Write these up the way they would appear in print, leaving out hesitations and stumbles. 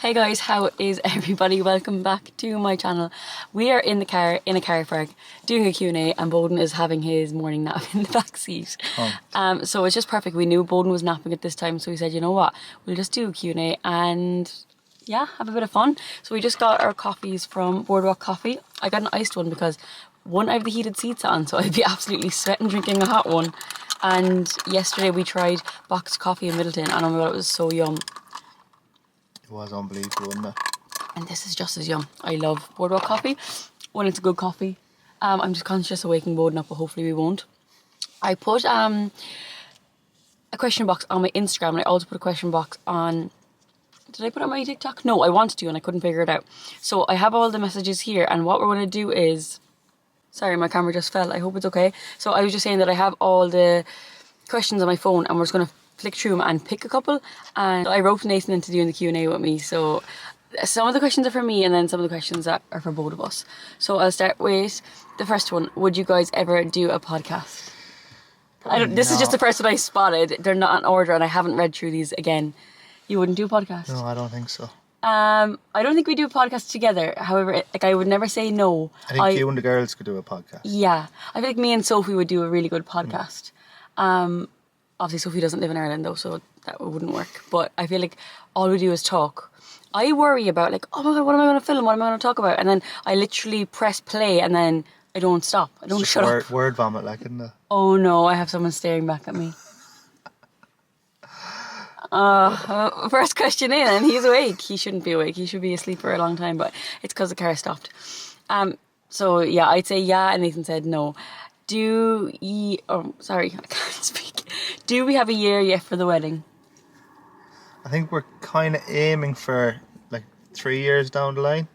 Hey guys, how is everybody? Welcome back to my channel. We are in the car, in a car park, doing a Q&A, and Bowden is having his morning nap in the back seat. So it's just perfect. We knew Bowden was napping at this time, so we said, you know what, we'll just do a Q&A and yeah, have a bit of fun. So we just got our coffees from Boardwalk Coffee. I got an iced one because one, I have the heated seats on, so I'd be absolutely sweating drinking a hot one. And yesterday we tried boxed coffee in Middleton, and oh my god, it was so yum. It was unbelievable, wasn't it? And this is just as yum. I love Boardwalk Coffee when it's a good coffee. I'm just conscious of waking Bowden up, but hopefully we won't. I put a question box on my Instagram, and I also put a question box on... Did I put it on my TikTok? No, I wanted to and I couldn't figure it out. So I have all the messages here, and what we're going to do is... Sorry, my camera just fell. I hope it's okay. So I was just saying that I have all the questions on my phone, and we're just going to flick through them and pick a couple. And I wrote Nathan into doing the Q&A with me. So some of the questions are for me, and then some of the questions that are for both of us. So I'll start with the first one. Would you guys ever do a podcast? This is just the first one I spotted. They're not in order, and I haven't read through these again. You wouldn't do a podcast? No, I don't think so. I don't think we do a podcast together. However, I would never say no. I think you and the girls could do a podcast. Yeah. I feel like me and Sophie would do a really good podcast. Obviously, Sophie doesn't live in Ireland though, so that wouldn't work. But I feel like all we do is talk. I worry about like, oh my god, what am I going to film? What am I going to talk about? And then I literally press play and then I don't stop. I don't shut up. Word vomit, like, isn't it? Oh no, I have someone staring back at me. First question in, and he's awake. He shouldn't be awake. He should be asleep for a long time, but it's because the car stopped. So yeah, I'd say yeah, and Nathan said no. Sorry, I can't speak. Do we have a year yet for the wedding? I think we're kind of aiming for like 3 years down the line.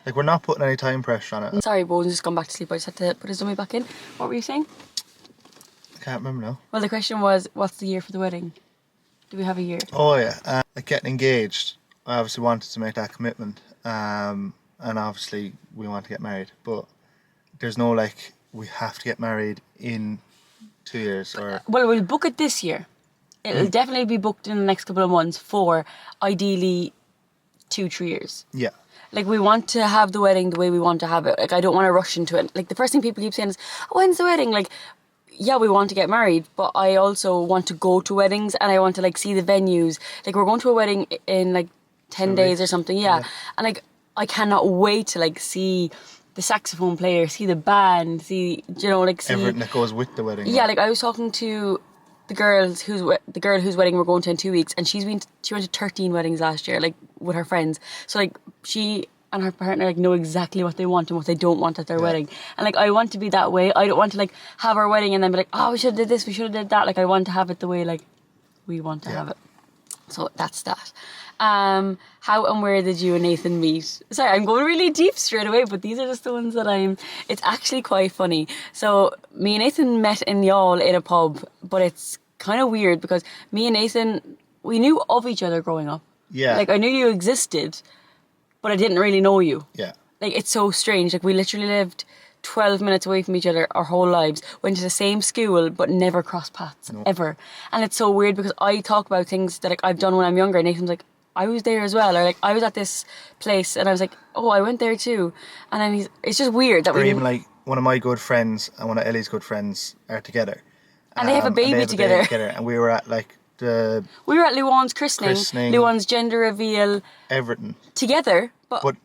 Like, we're not putting any time pressure on it. Sorry, Bowen's just gone back to sleep. I just had to put his dummy back in. What were you saying? I can't remember now. Well, the question was, what's the year for the wedding? Do we have a year? Oh yeah, like getting engaged. I obviously wanted to make that commitment, and obviously we want to get married. But there's no like, we have to get married in 2 years or... Well, we'll book it this year. It'll definitely be booked in the next couple of months for ideally 2-3 years. Yeah. Like, we want to have the wedding the way we want to have it. Like, I don't want to rush into it. Like, the first thing people keep saying is, oh, when's the wedding? Like, yeah, we want to get married, but I also want to go to weddings and I want to like see the venues. Like, we're going to a wedding in like 10 days or something, yeah. And like, I cannot wait to like see the saxophone player, see the band, see, you know, like see everything that goes with the wedding. Yeah, like I was talking to the girl whose wedding we're going to in 2 weeks, and she went to 13 weddings last year, like with her friends. So like she and her partner like know exactly what they want and what they don't want at their wedding. And like, I want to be that way. I don't want to like have our wedding and then be like, oh, we should have did this, we should have did that. Like, I want to have it the way like we want to have it. So that's that. How and where did you and Nathan meet? Sorry, I'm going really deep straight away, but these are just the ones that it's actually quite funny. So me and Nathan met in Youghal in a pub, but it's kind of weird because me and Nathan, we knew of each other growing up. Yeah. Like, I knew you existed, but I didn't really know you. Yeah. Like, it's so strange. Like, we literally lived 12 minutes away from each other our whole lives, went to the same school, but never crossed paths, ever. And it's so weird because I talk about things that like I've done when I'm younger, and Nathan's like, I was there as well. Or like, I was at this place, and I was like, oh, I went there too. And then it's just weird that even like, one of my good friends and one of Ellie's good friends are together. And they have a baby together. And we were at like we were at Luan's christening, Luan's gender reveal, everything together, but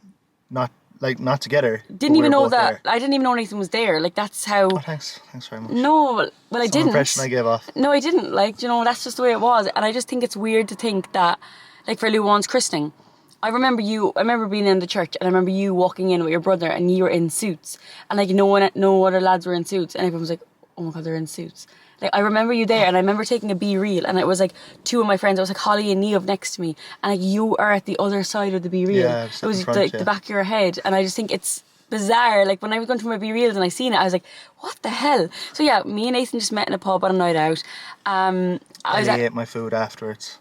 not together. Didn't even know that. I didn't even know Nathan was there. Like, that's how. Oh, thanks very much. No, well, I didn't. Impression I gave off. No, I didn't. Like, you know, that's just the way it was. And I just think it's weird to think that, like, for Luan's christening, I remember being in the church, and I remember you walking in with your brother, and you were in suits, and like no other lads were in suits, and everyone was like, oh my god, they're in suits. Like, I remember you there, and I remember taking a B-reel, and it was like two of my friends. It was like Holly and Niamh next to me, and like you are at the other side of the B-reel. Yeah, it was like the back of your head, and I just think it's bizarre. Like, when I was going through my B-reels and I seen it, I was like, what the hell? So yeah, me and Nathan just met in a pub on a night out. I ate my food afterwards,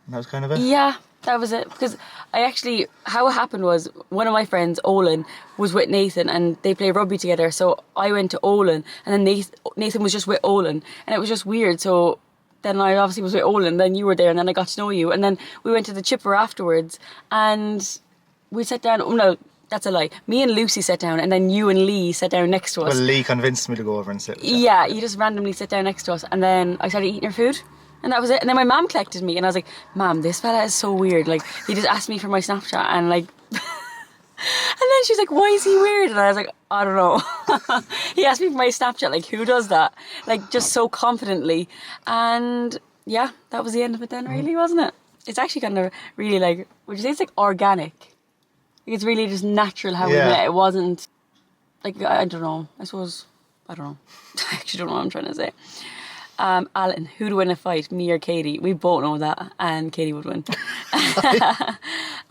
and that was kind of it. Yeah. That was it, because how it happened was, one of my friends, Olin, was with Nathan and they play rugby together, so I went to Olin and then Nathan was just with Olin, and it was just weird. So then I obviously was with Olin, then you were there, and then I got to know you, and then we went to the chipper afterwards, and we sat down. Oh no, that's a lie. Me and Lucy sat down, and then you and Lee sat down next to us. Well, Lee convinced me to go over and sit with you. Yeah, you just randomly sit down next to us, and then I started eating your food, and that was it. And then my mum collected me, and I was like, "Mum, this fella is so weird. Like, he just asked me for my Snapchat, and like." And then she's like, why is he weird? And I was like, I don't know. He asked me for my Snapchat, like, who does that? Like, just so confidently. And yeah, that was the end of it then, really, wasn't it? It's actually kind of really like, would you say it's like organic? Like, it's really just natural how we met. It wasn't, like, I don't know. I suppose, I don't know. I actually don't know what I'm trying to say. Alan, who'd win a fight, me or Katie? We both know that, and Katie would win.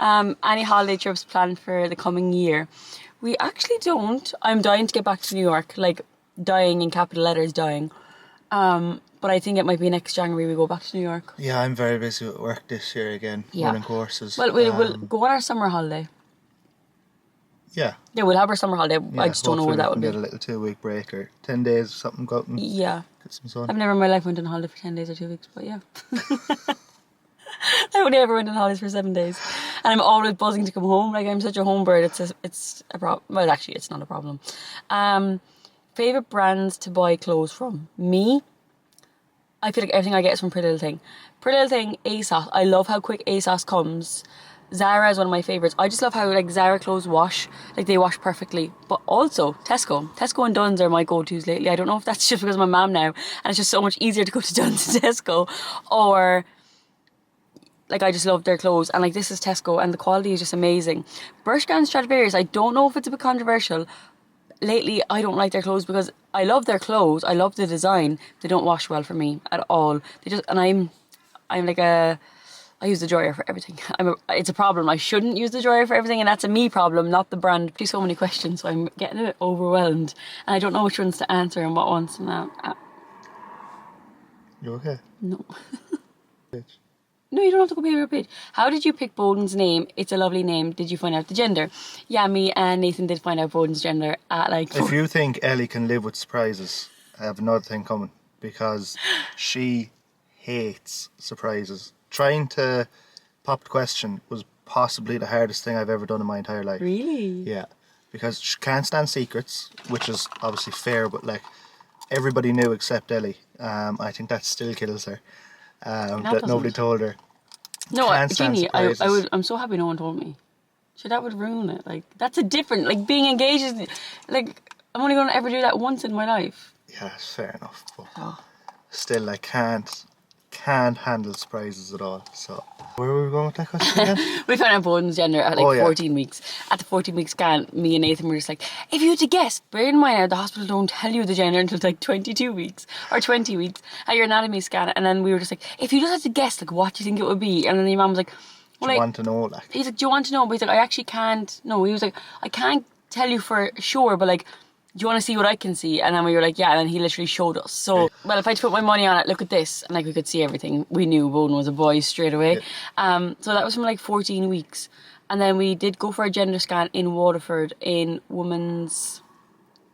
Any holiday trips planned for the coming year? We actually don't. I'm dying to get back to New York, like dying in capital letters, dying. But I think it might be next January we go back to New York. Yeah, I'm very busy with work this year again, running courses. Well, we'll go on our summer holiday. Yeah. Yeah, we'll have our summer holiday. Yeah, I just don't know where that would be. Get a little 2-week break or 10 days or something. Go out and get some sun. I've never in my life went on holiday for 10 days or 2 weeks, but yeah. I only ever went on holidays for 7 days, and I'm always buzzing to come home. Like, I'm such a home bird. It's a problem. Well, actually, it's not a problem. Favorite brands to buy clothes from? Me. I feel like everything I get is from Pretty Little Thing. Pretty Little Thing, ASOS. I love how quick ASOS comes. Zara is one of my favourites. I just love how like Zara clothes wash. Like, they wash perfectly. But also Tesco. Tesco and Dunnes are my go-tos lately. I don't know if that's just because I'm a mum now and it's just so much easier to go to Dunnes and Tesco, or like I just love their clothes. And like, this is Tesco and the quality is just amazing. Bershka and Stradivarius, I don't know if it's a bit controversial. Lately I don't like their clothes because I love their clothes. I love the design. They don't wash well for me at all. They just, and I'm like I use the dryer for everything. It's a problem. I shouldn't use the dryer for everything, and that's a me problem, not the brand. There's so many questions, so I'm getting a bit overwhelmed, and I don't know which ones to answer and what ones. You okay? No. No, you don't have to go pay your page. How did you pick Bowden's name? It's a lovely name. Did you find out the gender? Yeah, me and Nathan did find out Bowden's gender at like... If you think Ellie can live with surprises, I have another thing coming, because she hates surprises. Trying to pop the question was possibly the hardest thing I've ever done in my entire life. Really? Yeah. Because she can't stand secrets, which is obviously fair, but like, everybody knew except Ellie. I think that still kills her. That nobody told her. No, Jeannie, I'm so happy no one told me. So that would ruin it. Like, that's a different, like, being engaged is, like, I'm only going to ever do that once in my life. Yeah, it's fair enough, but still, I can't handle surprises at all. So where were we going with that question again? We found out Bowden's gender at like 14 weeks. At the 14-week scan, me and Nathan were just like, if you had to guess, bear in mind now the hospital don't tell you the gender until like 22 weeks or 20 weeks at your anatomy scan. And then we were just like, if you just had to guess, like, what do you think it would be? And then your mum was like, well, do you want to know? Like, he's like, do you want to know? But he's like, I actually can't. No, he was like, I can't tell you for sure, but like, do you want to see what I can see? And then we were like, yeah, and then he literally showed us. So, well, if I had to put my money on it, look at this. And like, we could see everything. We knew Bowden was a boy straight away. Yeah. So that was from like 14 weeks. And then we did go for a gender scan in Waterford in Women's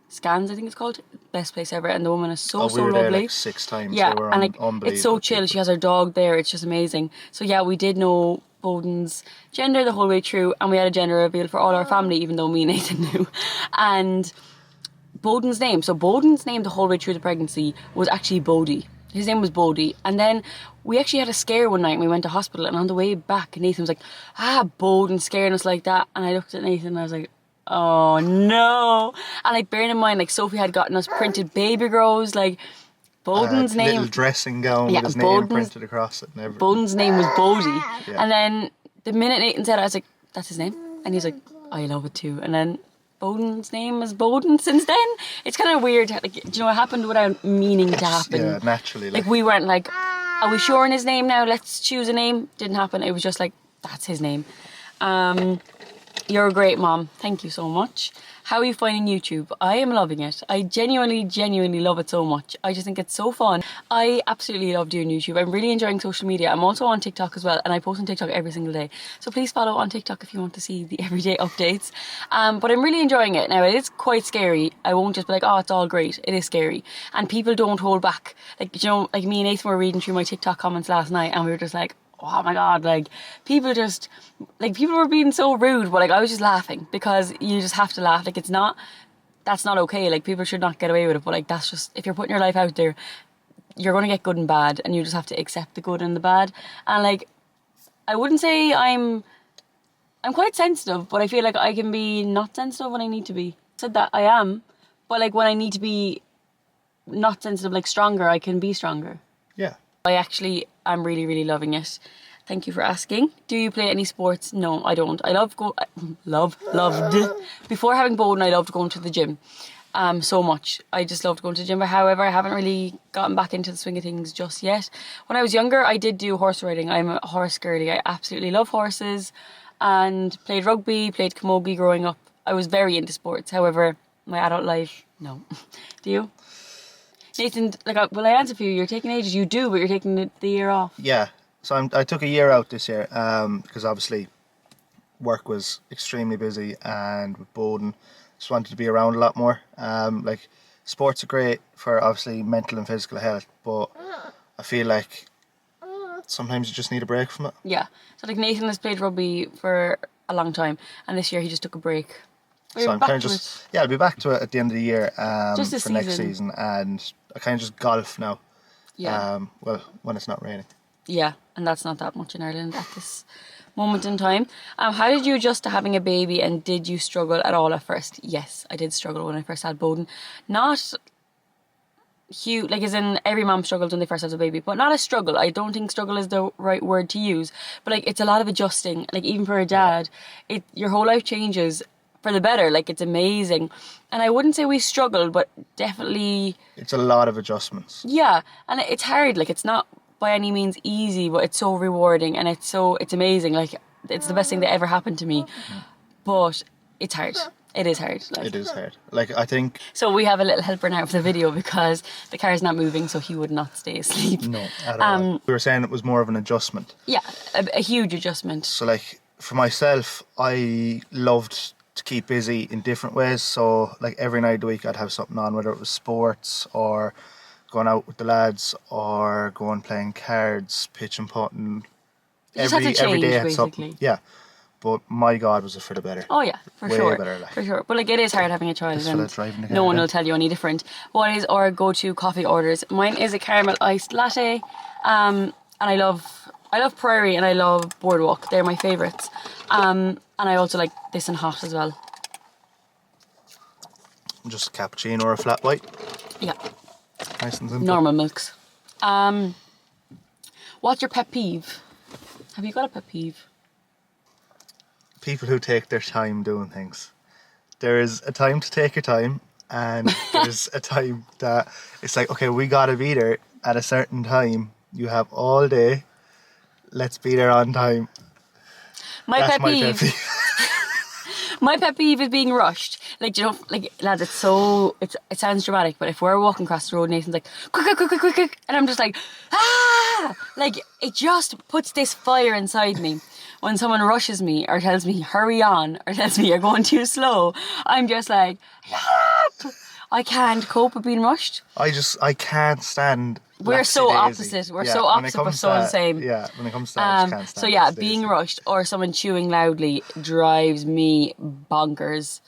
Scans, I think it's called. Best place ever. And the woman is so we were lovely. There like 6 times. Yeah, and like, it's so chill. She has her dog there. It's just amazing. So yeah, we did know Bowden's gender the whole way through. And we had a gender reveal for all our family, even though me and Nathan knew. And Bowden's name. So Bowden's name the whole way through the pregnancy was actually Bodie. His name was Bodie. And then we actually had a scare one night and we went to hospital, and on the way back Nathan was like, Bowden scaring us like that. And I looked at Nathan and I was like, oh no. And like, bearing in mind, like, Sophie had gotten us printed baby grows, like Bowden's name, little dressing gown with his name printed across it and everything. Bowden's name was Bodie. And then the minute Nathan said it, I was like, that's his name. And he's like, I love it too. And then Bowden's name is Bowden since then. It's kind of weird. Like, do you know, it happened without meaning to happen. Yeah, naturally. Like, we weren't like, are we sure on his name now? Let's choose a name. Didn't happen. It was just like, that's his name. You're a great mom. Thank you so much. How are you finding YouTube? I am loving it. I genuinely love it so much. I just think it's so fun. I absolutely love doing YouTube. I'm really enjoying social media. I'm also on TikTok as well, and I post on TikTok every single day. So please follow on TikTok if you want to see the everyday updates. But I'm really enjoying it. Now, it is quite scary. I won't just be like, oh, it's all great. It is scary. And people don't hold back. Like, you know, like me and Nathan were reading through my TikTok comments last night, and we were just like, oh my god, like people were being so rude, but like I was just laughing because you just have to laugh. Like that's not okay. Like people should not get away with it, but like that's just, if you're putting your life out there, you're going to get good and bad, and you just have to accept the good and the bad. And like I wouldn't say I'm quite sensitive, but I feel like I can be not sensitive when I need to be. I said that I am, but like when I need to be not sensitive, like stronger, I can be stronger. Yeah. I'm really loving it. Thank you for asking. Do you play any sports? No, I don't. I loved. Before having Bowden, I loved going to the gym. So much. I just loved going to the gym. But however, I haven't really gotten back into the swing of things just yet. When I was younger, I did do horse riding. I'm a horse girly. I absolutely love horses, and played rugby, played camogie growing up. I was very into sports. However, my adult life, no. Do you? Nathan, like, will I answer for you? You're taking ages. You do, but you're taking the year off. Yeah. So I took a year out this year because obviously work was extremely busy, and with Bowden, just wanted to be around a lot more. Like, sports are great for obviously mental and physical health, but I feel like sometimes you just need a break from it. Yeah. So like Nathan has played rugby for a long time, and this year he just took a break. So I'm kind of just, I'll be back to it at the end of the year just for next season, and I kind of just golf now. Yeah. Well, when it's not raining. Yeah, and that's not that much in Ireland at this moment in time. How did you adjust to having a baby, and did you struggle at all at first? Yes, I did struggle when I first had Bowden. Not huge, like as in every mom struggles when they first have a baby, but not a struggle. I don't think struggle is the right word to use, but like it's a lot of adjusting. Like even for a dad, your whole life changes for the better. Like it's amazing, and I wouldn't say we struggled, but definitely it's a lot of adjustments. Yeah, and it's hard. Like it's not by any means easy, but it's so rewarding, and it's amazing. Like it's the best thing that ever happened to me, but it's hard. It is hard. Like. It is hard. Like I think. So we have a little helper now for the video because the car is not moving, so he would not stay asleep. No, at all. We were saying it was more of an adjustment. Yeah, a huge adjustment. So like for myself, I loved to keep busy in different ways. So like every night of the week I'd have something on, whether it was sports or going out with the lads or going playing cards, pitch and putting. Every day I had something. Yeah. But my God, was it for the better. Oh yeah, for Way sure. better, like. For sure. But like it is hard having a child, and no one will tell you any different. What is our go-to coffee orders? Mine is a caramel iced latte. And I love Prairie and I love Boardwalk. They're my favourites. And I also like this in hot as well. Just a cappuccino or a flat white. Yeah. Nice and simple. Normal milks. What's your pet peeve? Have you got a pet peeve? People who take their time doing things. There is a time to take your time, and there's a time that it's like, okay, we gotta be there at a certain time. You have all day. Let's be there on time. That's my pet peeve. My pet peeve is being rushed. Like, you know, like, lads, it sounds dramatic, but if we're walking across the road, Nathan's like, quick, and I'm just like, ah! Like, it just puts this fire inside me. When someone rushes me or tells me, hurry on, or tells me you're going too slow, I'm just like, help! I can't cope with being rushed. I can't stand. We're so opposite. We're so opposite, but so the same. Yeah, when it comes to that, I just can't stand. So yeah, being rushed or someone chewing loudly drives me bonkers.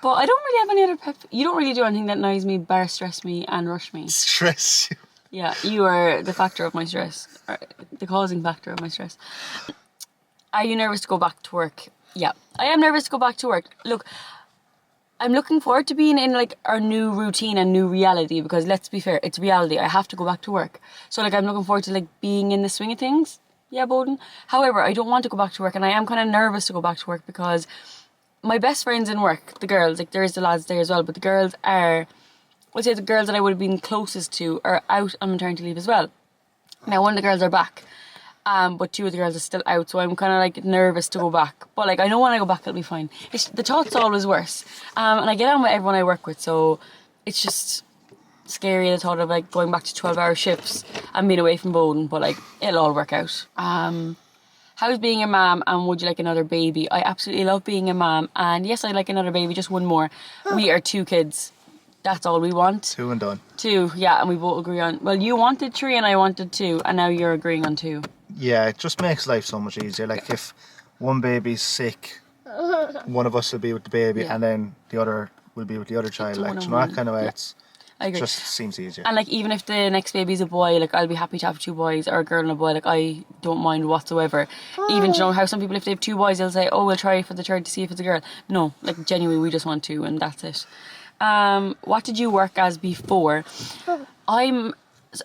But I don't really have any other pet. You don't really do anything that annoys me, bar stress me and rush me. Stress you. Yeah, you are the factor of my stress, or the causing factor of my stress. Are you nervous to go back to work? Yeah, I am nervous to go back to work. Look, I'm looking forward to being in like our new routine and new reality, because let's be fair, it's reality. I have to go back to work. So like I'm looking forward to like being in the swing of things. Yeah, Bowden. However, I don't want to go back to work, and I am kind of nervous to go back to work because my best friends in work, the girls, like there's the lads there as well, but the girls are, I'd say the girls that I would have been closest to are out on maternity leave as well. Now one of the girls are back. But 2 of the girls are still out, so I'm kind of like nervous to go back. But like I know when I go back it'll be fine. The thought's always worse. And I get on with everyone I work with, so it's just scary the thought of like going back to 12-hour shifts and being away from Bowden. But like it'll all work out. How's being a mom, and would you like another baby? I absolutely love being a mom, and yes, I'd like another baby, just one more. We are 2 kids. That's all we want. 2 and done. 2, yeah, and we both agree on... Well, you wanted 3 and I wanted 2, and now you're agreeing on 2. Yeah, it just makes life so much easier. Like if one baby's sick, one of us will be with the baby, and then the other will be with the other child. Like, you know, that kind of way, I agree. Just seems easier. And like even if the next baby's a boy, like I'll be happy to have 2 boys, or a girl and a boy. Like I don't mind whatsoever. Even, you know how some people, if they have 2 boys, they'll say, oh, we'll try for the third to see if it's a girl. No, like genuinely we just want 2 and that's it. What did you work as before?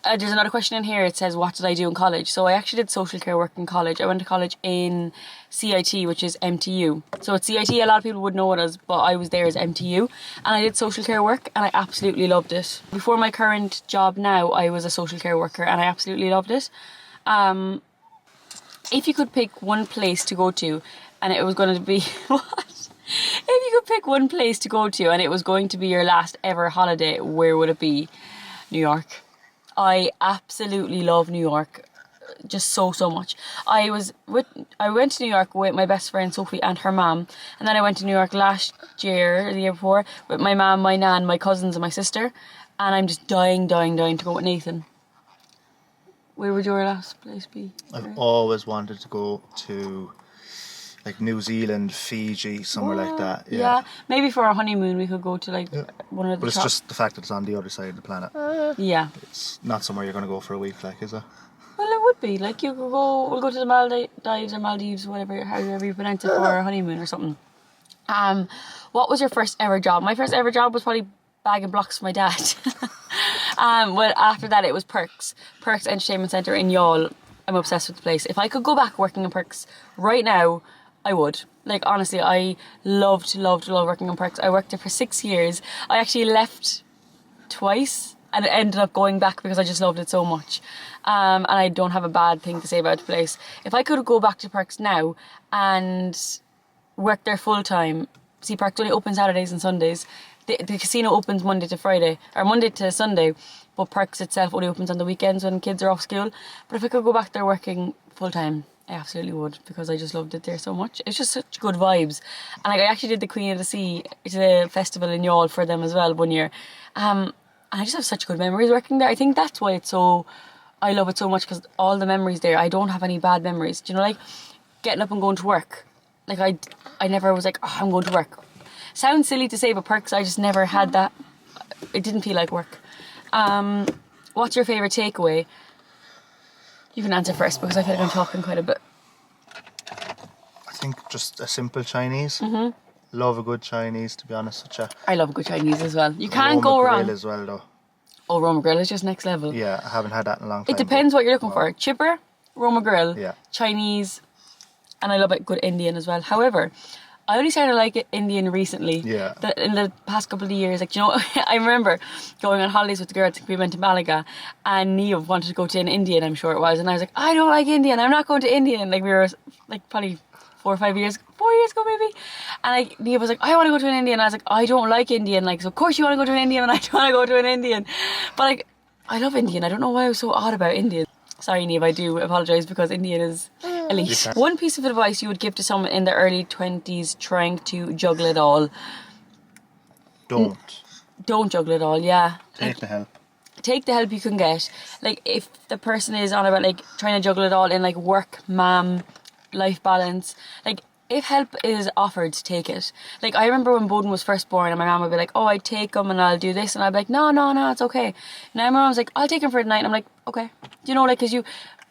There's another question in here. It says, what did I do in college? So I actually did social care work in college. I went to college in CIT, which is MTU. So at CIT, a lot of people would know it as, but I was there as MTU. And I did social care work and I absolutely loved it. Before my current job now, I was a social care worker and I absolutely loved it. If you could pick one place to go to and it was going to be... What? If you could pick one place to go to and it was going to be your last ever holiday, where would it be? New York. I absolutely love New York, just so much. I went to New York with my best friend Sophie and her mum, and then I went to New York last year, the year before, with my mum, my nan, my cousins and my sister, and I'm just dying to go with Nathan. Where would your last place be? I've always wanted to go to like New Zealand, Fiji, somewhere like that. Yeah, maybe for our honeymoon we could go to like one of the. But it's just the fact that it's on the other side of the planet. Yeah. It's not somewhere you're going to go for a week, like, is it? Well, it would be. Like, you could go, we'll go to the Maldives or Maldives, whatever, however you pronounce it, for our honeymoon or something. What was your first ever job? My first ever job was probably bagging blocks for my dad. Well, after that it was Perks Entertainment Centre in Youghal. I'm obsessed with the place. If I could go back working in Perks right now, I would. Like, honestly, I loved working in Perks. I worked there for 6 years. I actually left twice and ended up going back because I just loved it so much. And I don't have a bad thing to say about the place. If I could go back to Perks now and work there full time, see, Perks only open Saturdays and Sundays. The casino opens Monday to Friday, or Monday to Sunday, but Perks itself only opens on the weekends when kids are off school. But if I could go back there working full time, I absolutely would, because I just loved it there so much. It's just such good vibes. And like, I actually did the Queen of the Sea, the festival in Youghal for them as well one year. And I just have such good memories working there. I think that's why I love it so much, because all the memories there, I don't have any bad memories. Do you know, like getting up and going to work? Like I never was like, oh, I'm going to work. Sounds silly to say, but Perks, I just never had that. It didn't feel like work. What's your favourite takeaway? You can answer first, because I feel like I'm talking quite a bit. I think just a simple Chinese. Mm-hmm. Love a good Chinese, to be honest with you. I love a good Chinese as well. You can't Roma go grill wrong. as well, though. Oh, Roma Grill is just next level. Yeah, I haven't had that in a long time. It depends what you're looking for. Chipper, Roma Grill, Yeah. Chinese, and I love a good Indian as well. However, I only started to like Indian recently. Yeah. In the past couple of years. Like, you know, I remember going on holidays with the girls. We went to Malaga, and Neve wanted to go to an Indian, I'm sure it was. And I was like, I don't like Indian. I'm not going to Indian. Like, we were like probably 4 years ago maybe. And like, Neve was like, I want to go to an Indian. And I was like, I don't like Indian. Like, so of course you want to go to an Indian, and I don't want to go to an Indian. But like, I love Indian. I don't know why I was so odd about Indian. Sorry, Neve, I do apologise, because Indian is elite. One piece of advice you would give to someone in their early 20s trying to juggle it all? Don't juggle it all, yeah. Take the help. Take the help you can get. Like, if the person is on about like trying to juggle it all in like work, mom, life balance, like, if help is offered, take it. Like, I remember when Bowden was first born and my mum would be like, oh, I'd take him and I'll do this, and I'd be like, no, it's okay. Now my mum's like, I'll take him for the night, and I'm like, okay. Do you know, like, because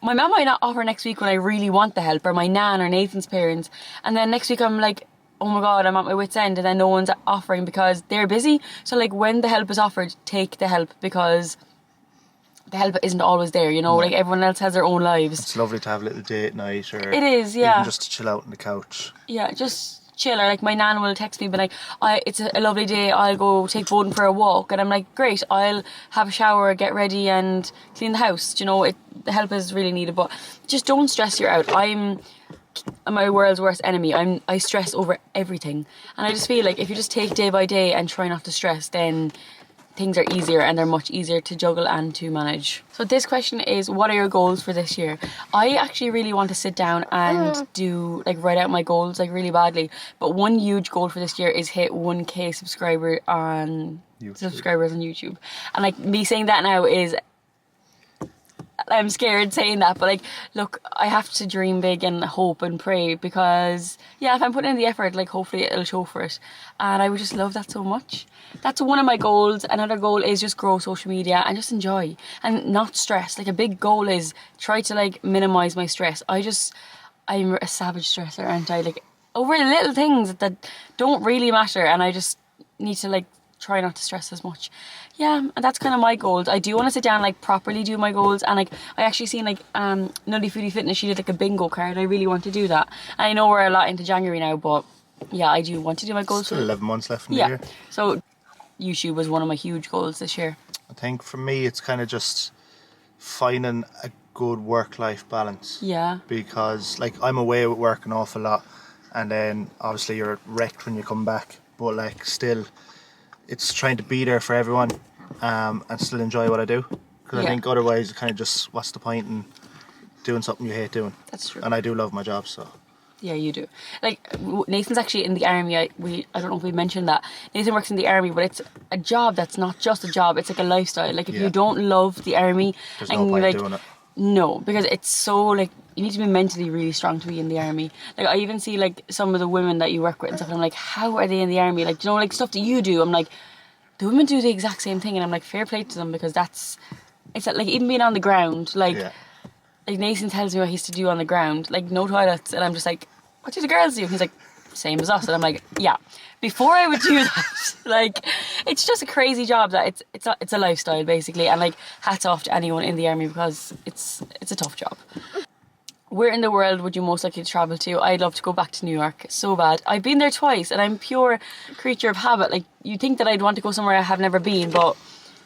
my mum might not offer next week when I really want the help, or my nan or Nathan's parents, and then next week I'm like, oh my god, I'm at my wit's end, and then no one's offering because they're busy. So like, when the help is offered, take the help, because the help isn't always there, you know. Like, everyone else has their own lives. It's lovely to have a little date night, or it is, yeah, even just to chill out on the couch. Yeah, just chill. Or like my nan will text me, but like, it's a lovely day, I'll go take Bowden for a walk, and I'm like, great, I'll have a shower, get ready, and clean the house. You know, the help is really needed, but just don't stress you out. I'm my world's worst enemy. I stress over everything, and I just feel like if you just take day by day and try not to stress, then things are easier, and they're much easier to juggle and to manage. So this question is, what are your goals for this year? I actually really want to sit down and write out my goals like really badly. But one huge goal for this year is hit 1k subscribers on YouTube. And like me saying that now is, I'm scared saying that, but like, look, I have to dream big and hope and pray, because yeah, if I'm putting in the effort, like hopefully it'll show for it. And I would just love that so much. That's one of my goals. Another goal is just grow social media and just enjoy and not stress. Like a big goal is try to like minimize my stress. I'm a savage stressor, aren't I? Like over little things that don't really matter, and I just need to like try not to stress as much. Yeah, and that's kind of my goals. I do want to sit down and like properly do my goals, and like I actually seen like Nutty Foodie Fitness, she did like a bingo card. I really want to do that. And I know we're a lot into January now, but yeah, I do want to do my goals. Still 11 months left in the year. So YouTube was one of my huge goals this year. I think for me it's kind of just finding a good work-life balance. Yeah. Because like I'm away with work an awful lot, and then obviously you're wrecked when you come back, but like still it's trying to be there for everyone and still enjoy what I do, because I think otherwise it kind of just, what's the point in doing something you hate doing? That's true. And I do love my job, so. Yeah, you do. Like Nathan's actually in the army. I don't know if we mentioned that. Nathan works in the army, but it's a job that's not just a job. It's like a lifestyle. Like if you don't love the army, there's no point doing it. No, because it's so like you need to be mentally really strong to be in the army. Like I even see like some of the women that you work with and stuff, and I'm like, how are they in the army? Like, you know, like stuff that you do. I'm like, the women do the exact same thing, and I'm like, fair play to them, because it's like even being on the ground, like Nathan tells me what he has to do on the ground, like no toilets, and I'm just like, what do the girls do? He's like, same as us, and I'm like, yeah. Before I would do that, like, it's just a crazy job that it's a lifestyle basically, and like hats off to anyone in the army, because it's a tough job. Where in the world would you most likely to travel to? I'd love to go back to New York so bad. I've been there twice, and I'm pure creature of habit. Like you'd think that I'd want to go somewhere I have never been, but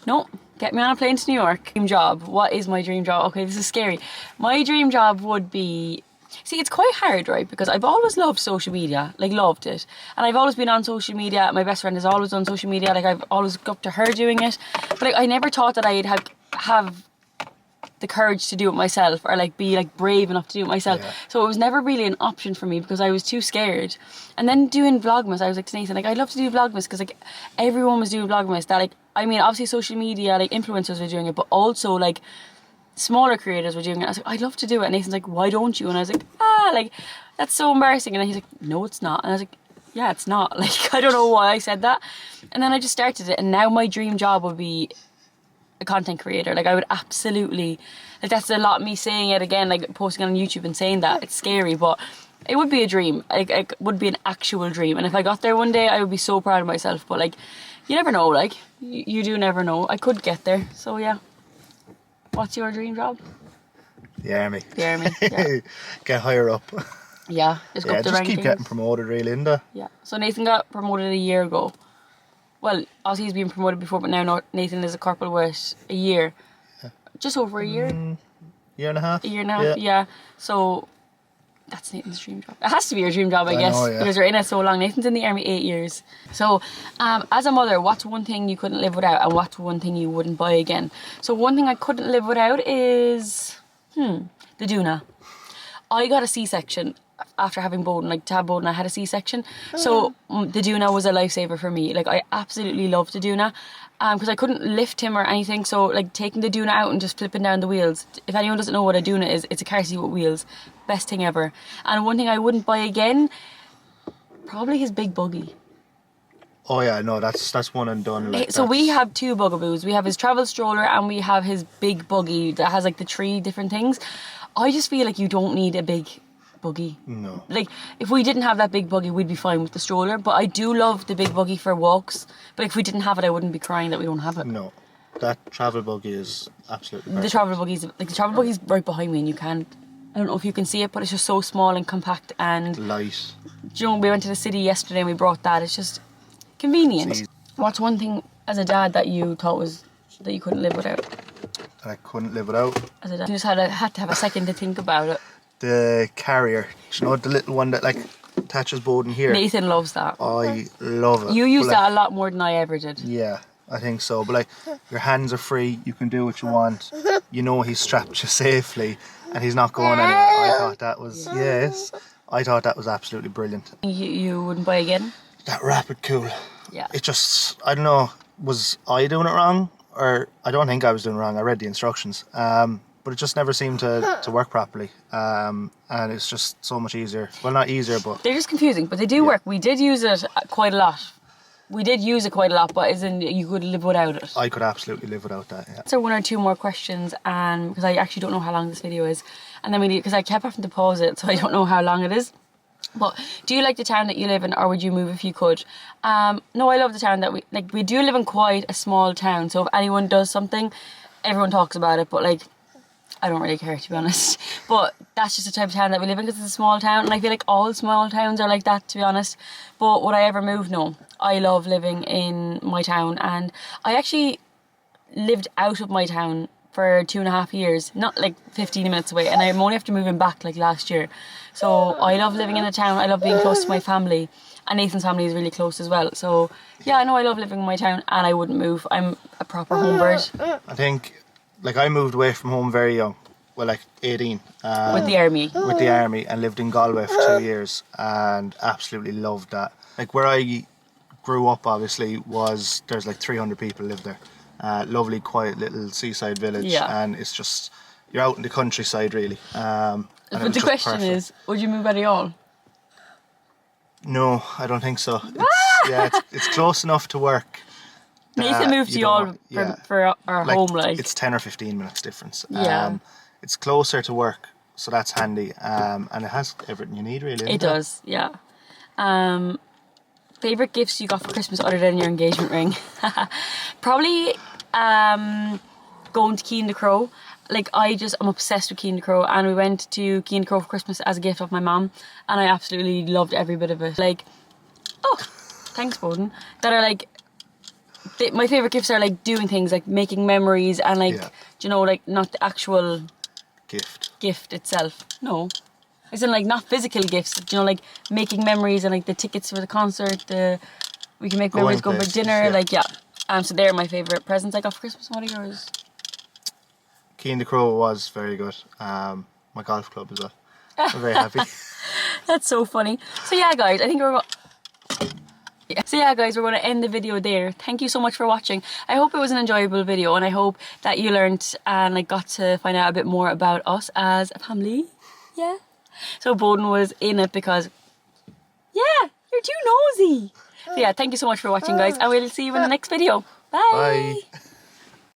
no. Get me on a plane to New York. Dream job. What is my dream job? Okay, this is scary. My dream job would be... See, it's quite hard, right? Because I've always loved social media, like loved it. And I've always been on social media. My best friend has always done social media. Like I've always looked up to her doing it. But like I never thought that I'd have the courage to do it myself, or like be like brave enough to do it myself. Yeah. So it was never really an option for me, because I was too scared. And then doing Vlogmas, I was like to Nathan, like I'd love to do Vlogmas, because like everyone was doing Vlogmas. That like, I mean, obviously social media, like influencers were doing it, but also like smaller creators were doing it. I was like, I'd love to do it. And Nathan's like, why don't you? And I was like, like that's so embarrassing. And then he's like, no, it's not. And I was like, yeah, it's not. Like I don't know why I said that. And then I just started it, and now my dream job would be a content creator. Like I would absolutely, like that's a lot me saying it again, like posting on YouTube and saying that. It's scary, but it would be a dream. Like it would be an actual dream, and if I got there one day, I would be so proud of myself. But like, you never know. Like you do never know. I could get there. So yeah. What's your dream job? The army. The army. Yeah. Get higher up. Yeah, just go up the rankings. Keep getting promoted, really, Linda. Yeah. So Nathan got promoted a year ago. Well, obviously he's been promoted before, but now Nathan is a corporal with a year. Yeah. Just over a year. Year and a half. A year and a half, yeah. So that's Nathan's dream job. It has to be your dream job, I guess, because you're in it so long. Nathan's in the army 8 years. So, as a mother, what's one thing you couldn't live without, and what's one thing you wouldn't buy again? So one thing I couldn't live without is, the doona. I got a C-section after having Bowden. Like to have Bowden, I had a C-section. So the doona was a lifesaver for me. Like I absolutely loved the doona. Because I couldn't lift him or anything, so like taking the doona out and just flipping down the wheels. If anyone doesn't know what a doona is, it's a car seat with wheels. Best thing ever. And one thing I wouldn't buy again, probably his big buggy. Oh yeah, no, that's one and done. Like, so we have two bugaboos. We have his travel stroller, and we have his big buggy that has like the 3 different things. I just feel like you don't need a big buggy. No. Like if we didn't have that big buggy, we'd be fine with the stroller, but I do love the big buggy for walks. But if we didn't have it, I wouldn't be crying that we don't have it. No, that travel buggy is absolutely perfect. The travel buggy's right behind me, and you can't I don't know if you can see it, but it's just so small and compact. And Light. do you know, we went to the city yesterday and we brought that. It's just convenient. It's easy. What's one thing as a dad that you thought was that you couldn't live without? That I couldn't live without. As a dad, you just had to have a second to think about it. The carrier. Do you know the little one that like attaches Bowden here? Nathan loves that. I love it. You use But, that a lot more than I ever did. Yeah, I think so. But like, your hands are free. You can do what you want. You know he's strapped you safely, and he's not going anywhere. I thought that was I thought that was absolutely brilliant. You wouldn't buy again? That rapid cool. Yeah. It just, I don't know, was I doing it wrong? Or I don't think I was doing it wrong. I read the instructions. But it just never seemed to work properly. And it's just so much easier. Well, not easier, but... They're just confusing, but they do work. We did use it quite a lot. But as in you could live without it. I could absolutely live without that, yeah. So one or two more questions, and because I actually don't know how long this video is. And then because I kept having to pause it, so I don't know how long it is. But do you like the town that you live in, or would you move if you could? No, I love the town that we do live in quite a small town. So if anyone does something, everyone talks about it. But like, I don't really care, to be honest. But that's just the type of town that we live in because it's a small town. And I feel like all small towns are like that, to be honest. But would I ever move? No. I love living in my town. And I actually lived out of my town for 2.5 years. Not like 15 minutes away. And I'm only after moving back like last year. So I love living in a town. I love being close to my family. And Nathan's family is really close as well. So yeah, I know I love living in my town and I wouldn't move. I'm a proper home bird. I think... Like, I moved away from home very young, well, like 18. With the army. With the army, and lived in Galway for 2 years, and absolutely loved that. Like, where I grew up, obviously, there's like 300 people live there. Lovely, quiet little seaside village, and it's just, you're out in the countryside, really. But the question is, would you move at all? No, I don't think so. It's close enough to work. Nathan moved to y'all for our home, like. It's 10 or 15 minutes difference. Yeah. It's closer to work, so that's handy. And it has everything you need, really. It does, yeah. Favourite gifts you got for Christmas other than your engagement ring? Probably going to Keen the Crow. Like, I'm obsessed with Keen the Crow, and we went to Keen the Crow for Christmas as a gift of my mum, and I absolutely loved every bit of it. Like, thanks, Bowden. That are like... my favourite gifts are like doing things like making memories and like do you know, like not the actual gift itself. No, as in like not physical gifts, do you know, like making memories and like the tickets for the concert, we can make memories going for dinner, so they're my favourite presents I got for Christmas. What are yours? Keen the Crow was very good. My golf club as well. I'm very happy. That's so funny. So yeah guys, I think we're going to end the video there. Thank you so much for watching. I hope it was an enjoyable video, and I hope that you learned and like got to find out a bit more about us as a family. Yeah. So Bowden was in it because, you're too nosy. So yeah, thank you so much for watching, guys, and we'll see you in the next video. Bye. Bye.